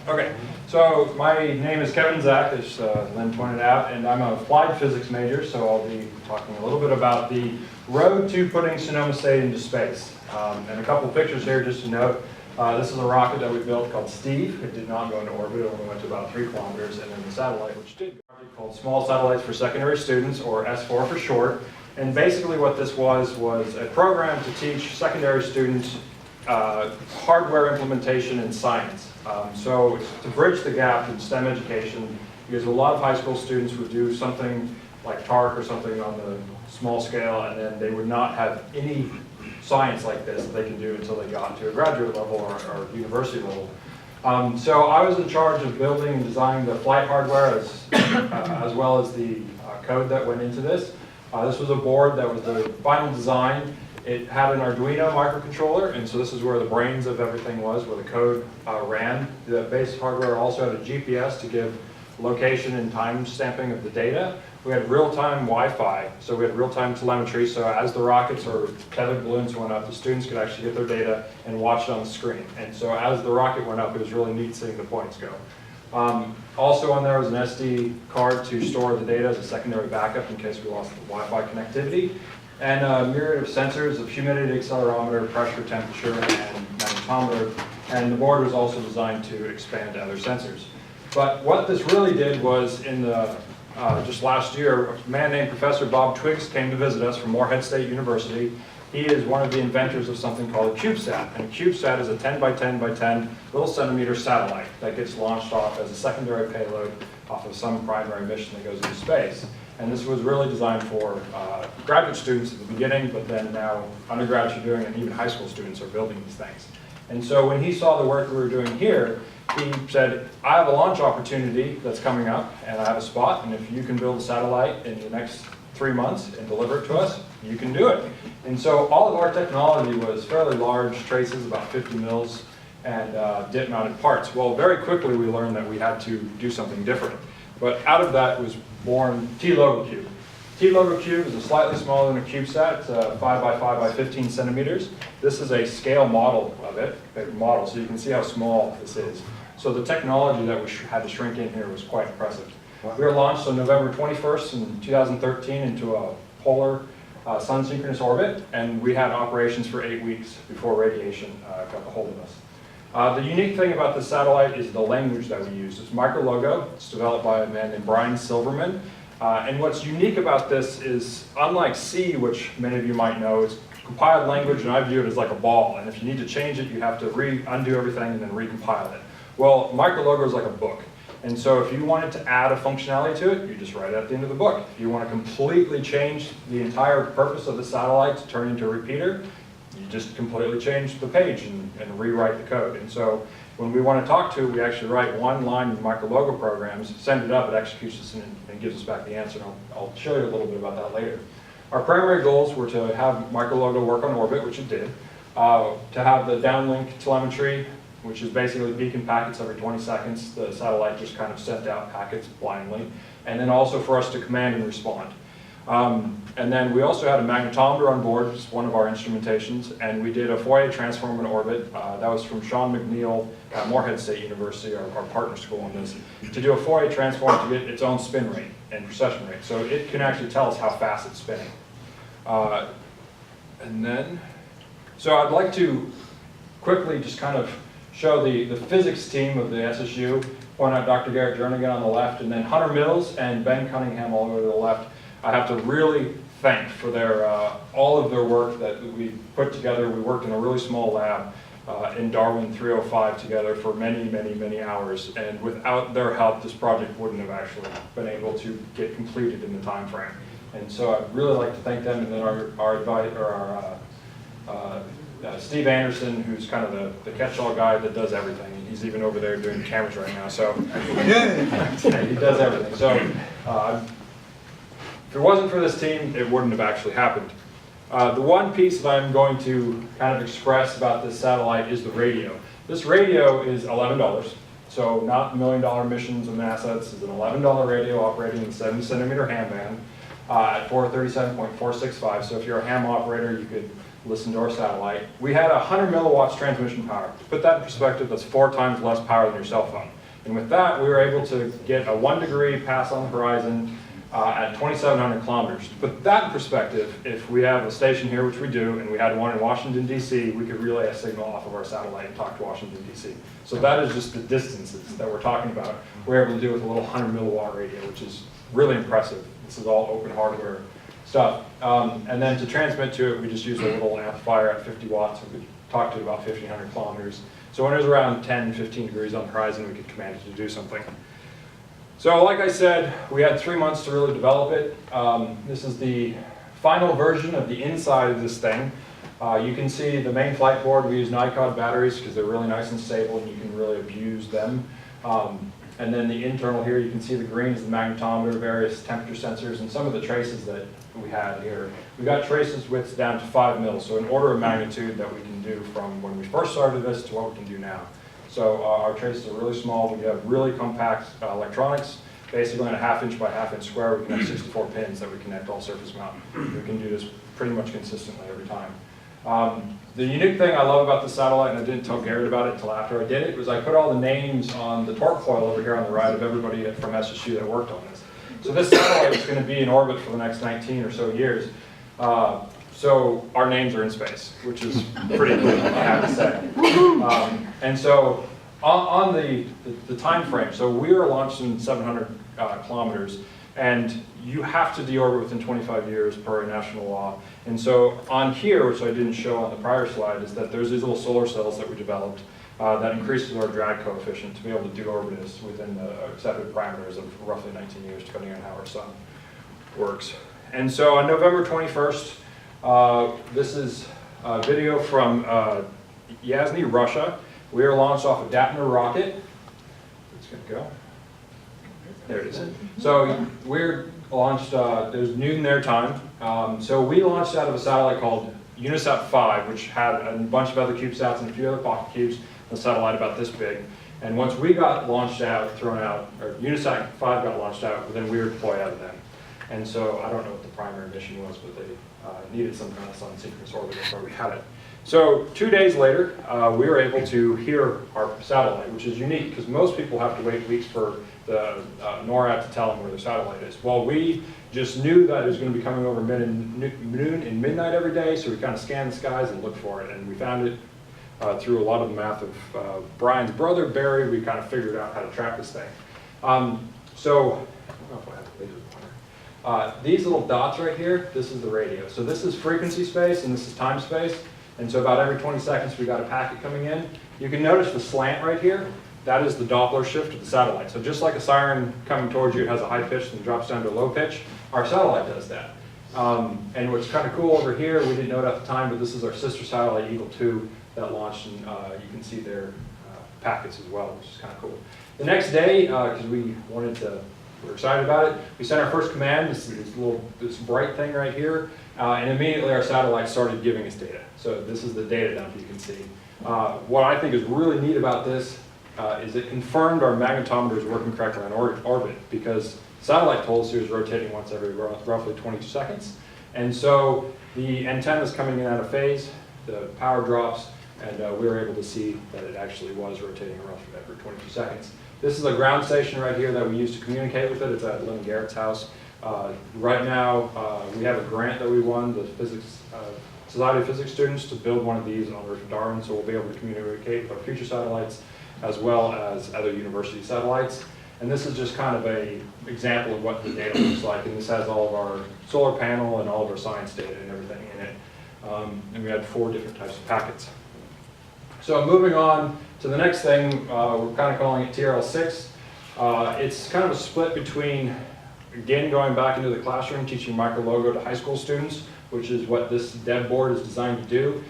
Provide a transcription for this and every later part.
Okay, so my name is Kevin Zack, as Lynn pointed out, and I'm a applied physics major, so I'll be talking a little bit about the road to putting Sonoma State into space. And a couple pictures here just to note. This is a rocket that we built called Steve. It did not go into orbit, it only went to about 3 kilometers, and then the satellite, which did go, called Small Satellites for Secondary Students, or S4 for short. And basically what this was a program to teach secondary students hardware implementation in science. So to bridge the gap in STEM education, because a lot of high school students would do something like TARC or something on the small scale, and then they would not have any science like this that they can do until they got to a graduate level or university level. So I was in charge of building and designing the flight hardware as well as the code that went into this. This was a board that was the final design. It had an Arduino microcontroller, and so this is where the brains of everything was, where the code ran. The base hardware also had a GPS to give location and time stamping of the data. We had real-time Wi-Fi, so we had real-time telemetry, so as the rockets or tethered balloons went up, the students could actually get their data and watch it on the screen. And so as the rocket went up, it was really neat seeing the points go. Also on there was an SD card to store the data as a secondary backup in case we lost the Wi-Fi connectivity. And a myriad of sensors of humidity, accelerometer, pressure, temperature, and magnetometer. And the board was also designed to expand to other sensors. But what this really did was in the, just last year, a man named Professor Bob Twiggs came to visit us from Morehead State University. He is one of the inventors of something called a CubeSat. And a CubeSat is a 10 by 10 by 10 little centimeter satellite that gets launched off as a secondary payload off of some primary mission that goes into space. And this was really designed for graduate students at the beginning, but then now undergrads are doing it, and even high school students are building these things. And so when he saw the work we were doing here, he said, I have a launch opportunity that's coming up, and I have a spot, and if you can build a satellite in the next 3 months and deliver it to us, you can do it. And so all of our technology was fairly large traces, about 50 mils, and dip-mounted parts. Well, very quickly we learned that we had to do something different. But out of that was born T-Logo Cube. T-Logo Cube is slightly smaller than a CubeSat. It's 5 by 5 by 15 centimeters. This is a scale model of it, a model, so you can see how small this is. So the technology that we had to shrink in here was quite impressive. We were launched on November 21st in 2013 into a polar sun synchronous orbit, and we had operations for 8 weeks before radiation got a hold of us. The unique thing about the satellite is the language that we use. It's MicroLogo. It's developed by a man named Brian Silverman. And what's unique about this is, unlike C, which many of you might know, it's compiled language, and I view it as like a ball. And if you need to change it, you have to undo everything and then recompile it. Well, MicroLogo is like a book. And so if you wanted to add a functionality to it, you just write it at the end of the book. If you want to completely change the entire purpose of the satellite to turn into a repeater, you just completely change the page and rewrite the code. And so when we want to talk to, we actually write one line in MicroLogo programs, send it up, it executes this and gives us back the answer. And I'll show you a little bit about that later. Our primary goals were to have MicroLogo work on orbit, which it did, to have the downlink telemetry, which is basically beacon packets every 20 seconds. The satellite just kind of sent out packets blindly. And then also for us to command and respond. And then we also had a magnetometer on board, which is one of our instrumentations, and we did a Fourier transform in orbit. That was from Sean McNeil at Morehead State University, our partner school on this, to do a Fourier transform to get its own spin rate and precession rate. So it can actually tell us how fast it's spinning. So I'd like to quickly just kind of show the physics team of the SSU, point out Dr. Garrett Jernigan on the left, and then Hunter Mills and Ben Cunningham all the way to the left. I have to really thank for their all of their work that we put together. We worked in a really small lab in Darwin 305 together for many, many, many hours. And without their help, this project wouldn't have actually been able to get completed in the time frame. And so I'd really like to thank them. And then Steve Anderson, who's kind of the catch-all guy that does everything. He's even over there doing cameras right now. So he does everything. So. If it wasn't for this team, it wouldn't have actually happened. The one piece that I'm going to kind of express about this satellite is the radio. This radio is $11, so not $1 million missions of NASA. This is an $11 radio operating in 70 centimeter ham band at 437.465. So if you're a ham operator, you could listen to our satellite. We had 100 milliwatts transmission power. To put that in perspective, that's 4 times less power than your cell phone. And with that, we were able to get a 1-degree pass on the horizon at 2,700 kilometers. To put that in perspective, if we have a station here, which we do, and we had one in Washington, D.C., we could relay a signal off of our satellite and talk to Washington, D.C. So that is just the distances that we're talking about. We're able to do with a little 100 milliwatt radio, which is really impressive. This is all open hardware stuff. And then to transmit to it, we just use a little amplifier at 50 watts. We could talk to it about 1,500 kilometers. So when it was around 10, 15 degrees on the horizon, we could command it to do something. So like I said, we had 3 months to really develop it. This is the final version of the inside of this thing. You can see the main flight board. We use NiCod batteries because they're really nice and stable and you can really abuse them. And then the internal here, you can see the green is the magnetometer, various temperature sensors, and some of the traces that we had here. We got traces widths down to 5 mils, so an order of magnitude that we can do from when we first started this to what we can do now. So our traces are really small. We have really compact electronics. Basically in a 1/2 inch by 1/2 inch square, we can have 64 pins that we connect all surface mount. We can do this pretty much consistently every time. The unique thing I love about the satellite, and I didn't tell Garrett about it until after I did it, was I put all the names on the torque coil over here on the right of everybody from SSU that worked on this. So this satellite is going to be in orbit for the next 19 or so years. So our names are in space, which is pretty cool, I have to say. And so on the time frame, so we were launched in 700 kilometers, and you have to deorbit within 25 years per national law. And so on here, which I didn't show on the prior slide, is that there's these little solar cells that we developed that increases our drag coefficient to be able to deorbit us within the accepted parameters of roughly 19 years, depending on how our sun works. And so on November 21st, this is a video from Yasny, Russia. We were launched off a Dapner rocket. It's going to go. There it is. So we're launched, it was noon their time. So we launched out of a satellite called Unisat 5, which had a bunch of other CubeSats and a few other pocket cubes, a satellite about this big. And once we got launched out, thrown out, or Unisat 5 got launched out, then we were deployed out of them. And so I don't know what the primary mission was, but they needed some kind of sun-synchronous orbit, that's why we had it. So 2 days later, we were able to hear our satellite, which is unique because most people have to wait weeks for the NORAD to tell them where their satellite is. Well, we just knew that it was going to be coming over noon and midnight every day, so we kind of scanned the skies and looked for it, and we found it through a lot of the math of Brian's brother, Barry. We kind of figured out how to track this thing. So, I don't know if I have the laser pointer. These little dots right here, this is the radio. So this is frequency space and this is time space. And so about every 20 seconds we got a packet coming in. You can notice the slant right here. That is the Doppler shift of the satellite. So just like a siren coming towards you, it has a high pitch and drops down to a low pitch, our satellite does that. And what's kind of cool over here, we didn't know it at the time, but this is our sister satellite, Eagle 2, that launched, and you can see their packets as well, which is kind of cool. The next day, because we were excited about it, we sent our first command, this bright thing right here, and immediately our satellite started giving us data. So this is the data dump you can see. What I think is really neat about this is it confirmed our magnetometer is working correctly on orbit, because satellite told us it was rotating once every roughly 22 seconds. And so the antenna is coming in out of phase, the power drops, and we were able to see that it actually was rotating roughly every 22 seconds. This is a ground station right here that we use to communicate with it. It's at Lynn Garrett's house. Right now, we have a grant that we won, the Society of Physics students, to build one of these on Earth Darwin, so we'll be able to communicate with our future satellites as well as other university satellites. And this is just kind of an example of what the data looks like. And this has all of our solar panel and all of our science data and everything in it. And we had 4 different types of packets. So moving on to the next thing, we're kind of calling it TRL6. It's kind of a split between, again, going back into the classroom, teaching micro-LOGO to high school students, which is what this dev board is designed to do.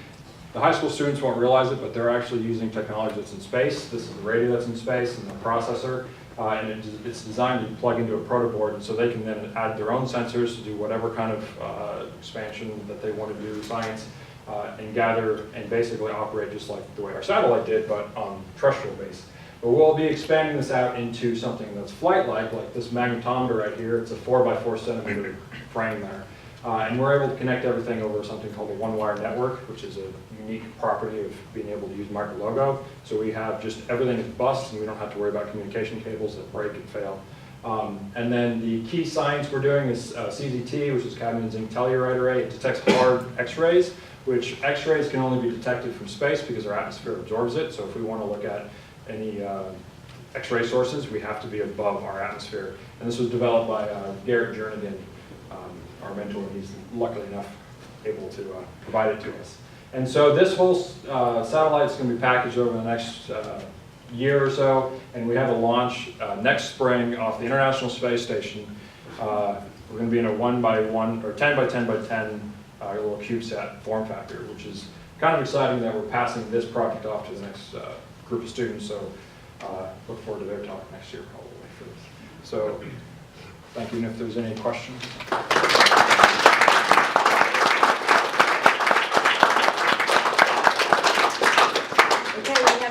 The high school students won't realize it, but they're actually using technology that's in space. This is the radio that's in space and the processor, and it's designed to plug into a protoboard, so they can then add their own sensors to do whatever kind of expansion that they want to do, science, and gather and basically operate just like the way our satellite did, but on terrestrial base. But we'll be expanding this out into something that's flight-like this magnetometer right here. It's a 4 by 4 centimeter frame there. And we're able to connect everything over something called a one-wire network, which is a unique property of being able to use micro logo. So we have just everything is bus, and we don't have to worry about communication cables that break and fail. And then the key science we're doing is CZT, which is cadmium zinc telluride array. It detects hard X-rays, which X-rays can only be detected from space because our atmosphere absorbs it. So if we want to look at any X-ray sources, we have to be above our atmosphere. And this was developed by Garrett Jernigan, our mentor. He's luckily enough able to provide it to us. And so this whole satellite is going to be packaged over the next year or so, and we have a launch next spring off the International Space Station. We're going to be in a 1 by 1 or 10 by 10 by 10 little CubeSat form factor, which is kind of exciting that we're passing this project off to the next group of students. So look forward to their talk next year probably for this. So thank you, and if there's any questions.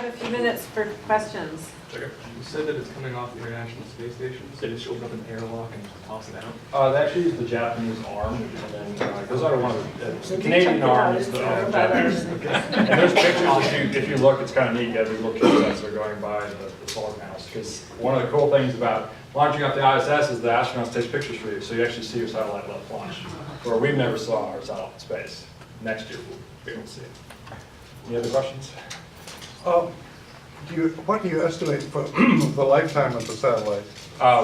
A few minutes for questions. You said that it's coming off the International Space Station, so it shows up in the airlock and just toss it out? They actually use the Japanese arm, and then goes out of one of the Canadian arm is the Japanese. And there's pictures, if you look, it's kind of neat. You have these little CubeSats that are going by the solar panels. Because one of the cool things about launching off the ISS is the astronauts take pictures for you, so you actually see your satellite launch. Where we've never saw our satellite in space. Next year we'll be able to see it. Any other questions? What do you estimate for the lifetime of the satellite?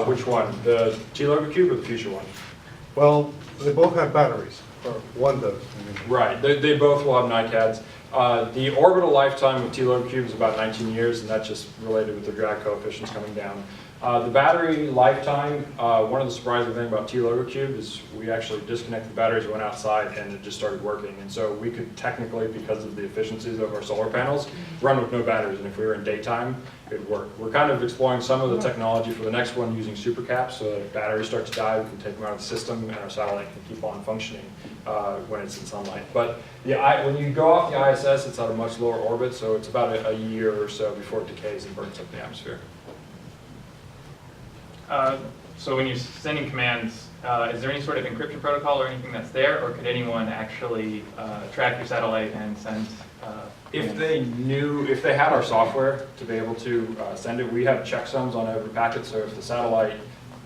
Which one? The T-Logo Cube or the future one? Well, they both have batteries, or one does. Right, they both will have NICADs. The orbital lifetime of T-Logo Cube is about 19 years, and that's just related with the drag coefficients coming down. The battery lifetime, one of the surprising things about T-Logo Cube is we actually disconnected the batteries, went outside, and it just started working. And so we could technically, because of the efficiencies of our solar panels, run with no batteries. And if we were in daytime, it would work. We're kind of exploring some of the technology for the next one using supercaps, so that if batteries start to die, we can take them out of the system, and our satellite can keep on functioning when it's in sunlight. But yeah, when you go off the ISS, it's at a much lower orbit, so it's about a year or so before it decays and burns up the atmosphere. So when you're sending commands, is there any sort of encryption protocol or anything that's there, or could anyone actually track your satellite and send? If they had our software to be able to send it, we have checksums on every packet. So if the satellite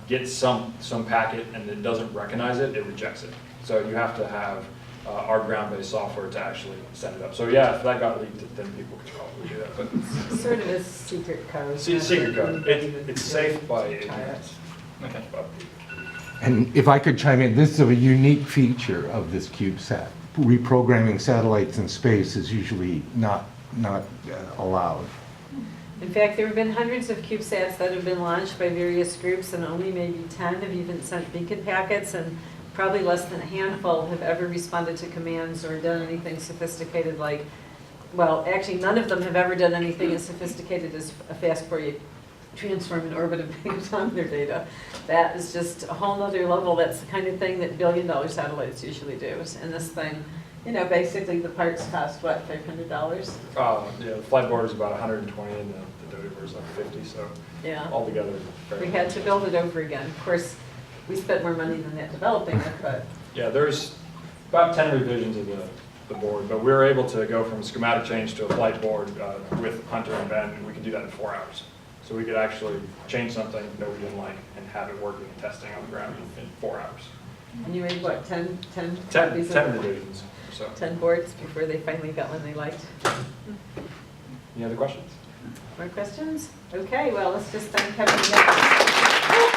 gets some packet and it doesn't recognize it, it rejects it. So you have to have our ground-based software to actually send it up. So yeah, if that got leaked, then people could probably do that. But Sort of a secret code. secret code. It's safe by ignorance. Okay. And if I could chime in, this is a unique feature of this CubeSat. Reprogramming satellites in space is usually not allowed. In fact, there have been hundreds of CubeSats that have been launched by various groups, and only maybe 10 have even sent beacon packets, and probably less than a handful have ever responded to commands or done anything sophisticated like, well, actually none of them have ever done anything as sophisticated as a fast Fourier transform in orbit of based on their data. That is just a whole nother level. That's the kind of thing that billion-dollar satellites usually do. And this thing, you know, basically the parts cost, what, $500? Yeah, the flight board is about 120 and the Dover is like 50, so Yeah. altogether. We had to build it over again. Of course, we spent more money than that developing it, but Yeah, there's about 10 revisions of the board, but we were able to go from schematic change to a flight board with Hunter and Ben, and we could do that in 4 hours. So we could actually change something that we didn't like and have it working and testing on the ground in 4 hours. and you made what, 10 10 of revisions, so. 10 boards before they finally got one they liked. Any other questions? More questions? Okay, well, let's just thank Kevin again.